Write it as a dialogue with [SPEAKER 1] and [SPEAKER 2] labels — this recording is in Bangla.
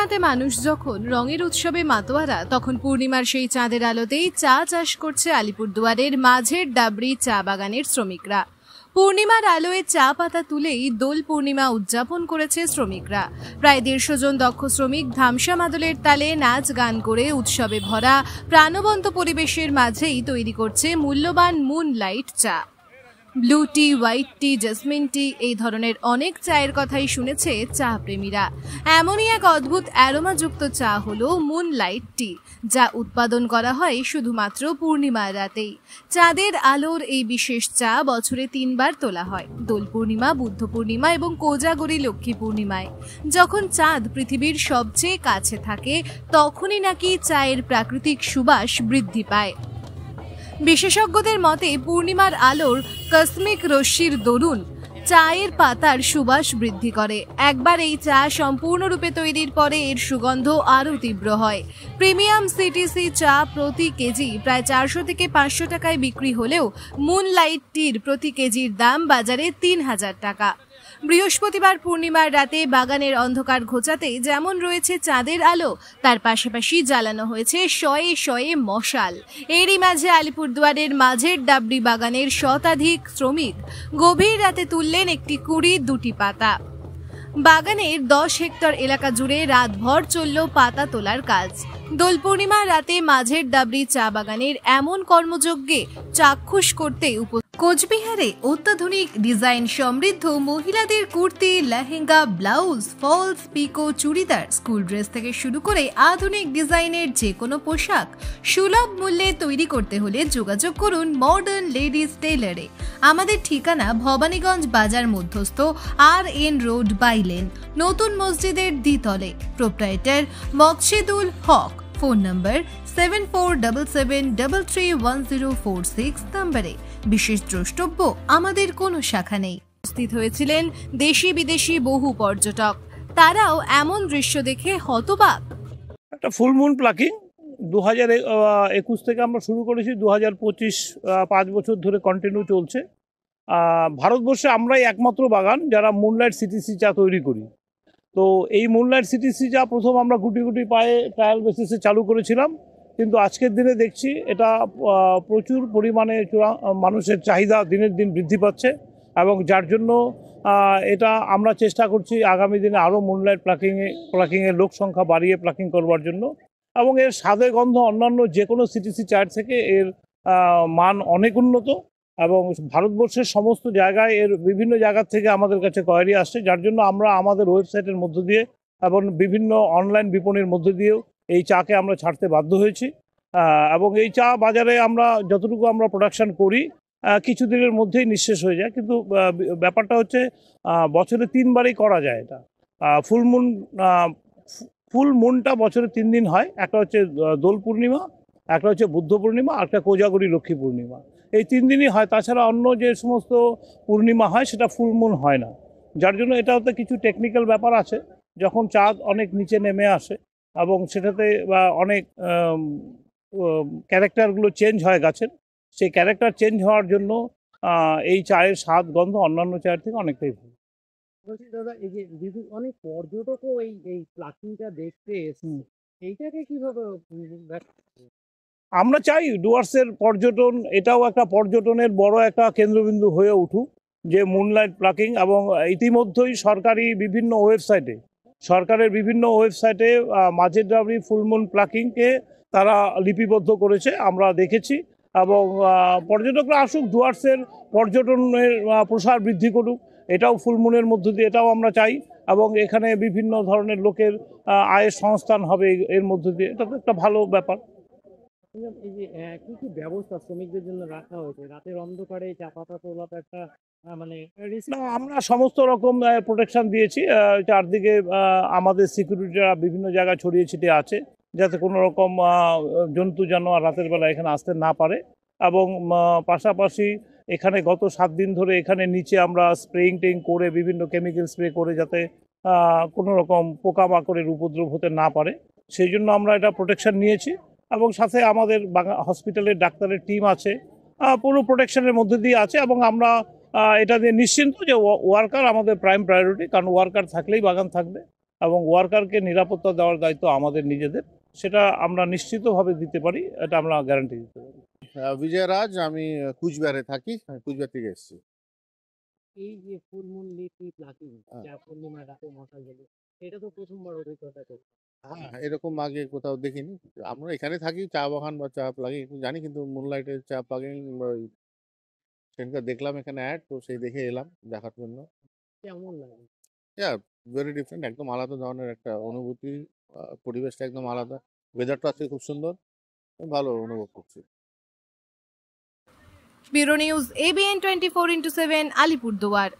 [SPEAKER 1] পূর্ণিমাতে মানুষ যখন রঙের উৎসবে মাতোয়ারা, তখন পূর্ণিমার সেই চাঁদের আলোতেই চা চাষ করছে আলিপুরদুয়ারের মাঝের ডাবরি চা বাগানের শ্রমিকরা। পূর্ণিমার আলোয় চা পাতা তুলেই দোল পূর্ণিমা উদযাপন করেছে শ্রমিকরা। প্রায় 150 জন দক্ষ শ্রমিক ধামসা মাদলের তালে নাচ গান করে উৎসবে ভরা প্রাণবন্ত পরিবেশের মাঝেই তৈরি করছে মূল্যবান মুনলাইট চা। ব্লু টি, হোয়াইট টি, জেসমিন টি, এই ধরনের অনেক চায়ের কথাই শুনেছে চা প্রেমীরা। এমনই এক অদ্ভুত অ্যারোমাযুক্ত চা হলো মুনলাইট টি, যা উৎপাদন করা হয় শুধুমাত্র পূর্ণিমার রাতেই। চাঁদের আলোর এই বিশেষ চা বছরে 3 বার তোলা হয়, দোল পূর্ণিমা, বুদ্ধ পূর্ণিমা এবং কোজাগরী লক্ষ্মী পূর্ণিমায়। যখন চাঁদ পৃথিবীর সবচেয়ে কাছে থাকে তখনই নাকি চায়ের প্রাকৃতিক সুবাস বৃদ্ধি পায়। বিশেষজ্ঞদের মতে পূর্ণিমার আলোর কসমিক রশ্মির দরুন চায়ের পাতার সুবাস বৃদ্ধি করে। একবার এই চা সম্পূর্ণরূপে তৈরির পরে এর সুগন্ধ আরও তীব্র হয়। প্রিমিয়াম সিটিসি চা প্রতি কেজি প্রায় 400 থেকে 500 টাকায় বিক্রি হলেও মুনলাইট টির প্রতি কেজির দাম বাজারে 3000 টাকা। বৃহস্পতিবার পূর্ণিমার রাতে বাগানের অন্ধকার ঘোচাতে যেমন রয়েছে চাঁদের আলো, তার পাশাপাশি জ্বালানো হয়েছে শয়ে শয়ে মশাল। এরই মাঝে আলিপুরদুয়ারের মাঝের ডাবরি বাগানের শতাধিক শ্রমিক গভীর রাতে তুললেন একটি কুড়ি, 2টি পাতা। বাগানের 10 হেক্টর এলাকা জুড়ে রাতভর চলল পাতা তোলার কাজ। দোল পূর্ণিমার রাতে মাঝের ডাবরি চা বাগানের এমন কর্মযজ্ঞে চাক্ষুষ করতে কোচবিহারে অত্যাধুনিক ডিজাইন সমৃদ্ধ মহিলাদের কুর্তি, লেহেঙ্গা, ব্লাউজ, ফলস, পিকো, চুড়িদার, স্কুল ড্রেস থেকে শুরু করে আধুনিক ডিজাইনের যে কোনো পোশাক সুলভ মূল্যে তৈরি করতে হলে যোগাযোগ করুন মডার্ন লেডিস টেইলারে। আমাদের ঠিকানা ভবানীগঞ্জ বাজার মধ্যস্থ RN রোড, বাইলেন, নতুন মসজিদের দ্বিতলে। প্রোপ্রাইটার মকসিদুল হক। ফোন নম্বর 7477331046 নম্বরে। বিশেষ দ্রষ্টব্য, আমাদের কোনো শাখা নেই। উপস্থিত হয়েছিলেন দেশি বিদেশি বহু পর্যটক, তারাও এমন দৃশ্য দেখে হতবাক।
[SPEAKER 2] একটা ফুল মুন প্লাকিং 2021 থেকে আমরা শুরু করেছি, 2025 5 বছর ধরে কন্টিনিউ চলছে। ভারতবর্ষে আমরাই একমাত্র বাগান যারা মুনলাইট সিটিসি চা তৈরি করি। তো এই মুনলাইট সিটিসি চা প্রথম আমরা গুটি গুটি পায়ে ট্রায়াল বেসিসে চালু করেছিলাম, কিন্তু আজকের দিনে দেখছি এটা প্রচুর পরিমাণে মানুষের চাহিদা দিনের দিন বৃদ্ধি পাচ্ছে, এবং যার জন্য এটা আমরা চেষ্টা করছি আগামী দিনে আরও মুনলাইট প্লাকিংয়ের লোক সংখ্যা বাড়িয়ে প্লাকিং করবার জন্য। এবং এর স্বাদে গন্ধ অন্যান্য যে কোনো সিটিসি চায়ের থেকে এর মান অনেক উন্নত, এবং ভারতবর্ষের সমস্ত জায়গায় এর বিভিন্ন জায়গা থেকে আমাদের কাছে কোয়ারি আসছে, যার জন্য আমরা আমাদের ওয়েবসাইটের মধ্য দিয়ে এবং বিভিন্ন অনলাইন বিপণির মধ্য দিয়েও এই চাকে আমরা ছাড়তে বাধ্য হয়েছি। এবং এই চা বাজারে আমরা যতটুকু আমরা প্রোডাকশন করি কিছুদিনের মধ্যেই নিঃশেষ হয়ে যায়, কিন্তু ব্যাপারটা হচ্ছে বছরে 3 বারই করা যায় এটা। ফুল মুনটা বছরে 3 দিন হয়, একটা হচ্ছে দোল পূর্ণিমা, একটা হচ্ছে বুদ্ধ পূর্ণিমা, আর একটা কোজাগরী লক্ষ্মী পূর্ণিমা। এই 3 দিনই হয়, তাছাড়া অন্য যে সমস্ত পূর্ণিমা হয় সেটা ফুল মুন হয় না, যার জন্য এটাতে কিছু টেকনিক্যাল ব্যাপার আছে। যখন চাঁদ অনেক নিচে নেমে আসে এবং সেটাতে অনেক ক্যারেক্টারগুলো চেঞ্জ হয় গাছের, সেই ক্যারেক্টার চেঞ্জ হওয়ার জন্য এই চায়ের স্বাদ গন্ধ অন্যান্য চায়ের থেকে অনেকটাই ভালো।
[SPEAKER 3] বলছি দাদা, এই যে অনেক পর্যটকও এই প্লাকিংটা দেখতে এসেছে, এইটাকে কিভাবে
[SPEAKER 2] আমরা চাই ডুয়ার্সের পর্যটন এটাও একটা পর্যটনের বড় একটা কেন্দ্রবিন্দু হয়ে উঠুক, যে মুনলাইট প্লাকিং। এবং ইতিমধ্যেই সরকারের বিভিন্ন ওয়েবসাইটে মাঝের ডাবরি ফুল মুন প্লাকিংকে তারা লিপিবদ্ধ করেছে, আমরা দেখেছি। এবং পর্যটকরা আসুক, ডুয়ার্সের পর্যটনের প্রসার বৃদ্ধি করুক, এটাও ফুল মুনের মধ্য দিয়ে, এটাও আমরা চাই। এবং এখানে বিভিন্ন ধরনের লোকের আয়ের সংস্থান হবে এর মধ্য দিয়ে, এটা তো একটা ভালো ব্যাপার।
[SPEAKER 3] এই যে কি ব্যবস্থা শ্রমিকদের জন্য রাখা হয়েছে? রাতের অন্ধকারে চা পাতা তোলা তো একটা মানে
[SPEAKER 2] আমরা সমস্ত রকম প্রোটেকশন দিয়েছি। চারদিকে আমাদের সিকিউরিটিরা বিভিন্ন জায়গায় ছড়িয়ে ছিটিয়ে আছে, যাতে কোনো রকম জন্তু জানোয়ার রাতের বেলা এখানে আসতে না পারে। এবং পাশাপাশি এখানে গত 7 দিন ধরে এখানে নিচে আমরা স্প্রেইং করে বিভিন্ন কেমিক্যাল স্প্রে করে যাতে কোনো রকম পোকামাকড়ের উপদ্রব হতে না পারে, সেই জন্য আমরা এটা প্রোটেকশন নিয়েছি। এবং সাথে আমাদের হসপিটালের ডাক্তারের টিম আছে, পুরো প্রোটেকশনের মধ্যে দিয়ে আছে। এবং আমরা এটা দিয়ে নিশ্চিন্ত যে ওয়ার্কার আমাদের প্রাইম প্রায়োরিটি, কারণ ওয়ার্কার থাকলেই বাগান থাকবে। এবং ওয়ার্কারকে নিরাপত্তা দেওয়ার দায়িত্ব আমাদের নিজেদের, সেটা আমরা নিশ্চিতভাবে দিতে পারি, এটা আমরা গ্যারান্টি দিতে পারি।
[SPEAKER 4] বিজয় রাজ, আমি কুচবিহারে থাকি, আমি কুচবিহার থেকে এসেছি।
[SPEAKER 3] এই যে ফুল মুন ট্রি প্লাকিং,
[SPEAKER 4] হ্যাঁ।
[SPEAKER 3] যা পূর্ণিমা রাতে মশাল গেলে, এটা তো প্রথমবার অভিজ্ঞতা করছি।
[SPEAKER 4] হ্যাঁ, এরকম আগে কোথাও দেখিনি। আমরা এখানে থাকি, চা বাগান বা চা প্লাগিং একটু জানি, কিন্তু মুনলাইটের চা প্লাগিং সেখানকার দেখলাম এখানে অ্যাড, তো সেই দেখে এলাম দেখার জন্য।
[SPEAKER 3] কেমন লাগে?
[SPEAKER 4] ভেরি ডিফারেন্ট, একদম আলাদা ধরনের একটা অনুভূতি। পরিবেশটা একদম আলাদা, ওয়েদারটা আজকে খুব সুন্দর, ভালো অনুভব করছি।
[SPEAKER 1] Bureau news ABN 24x7 Alipurduar.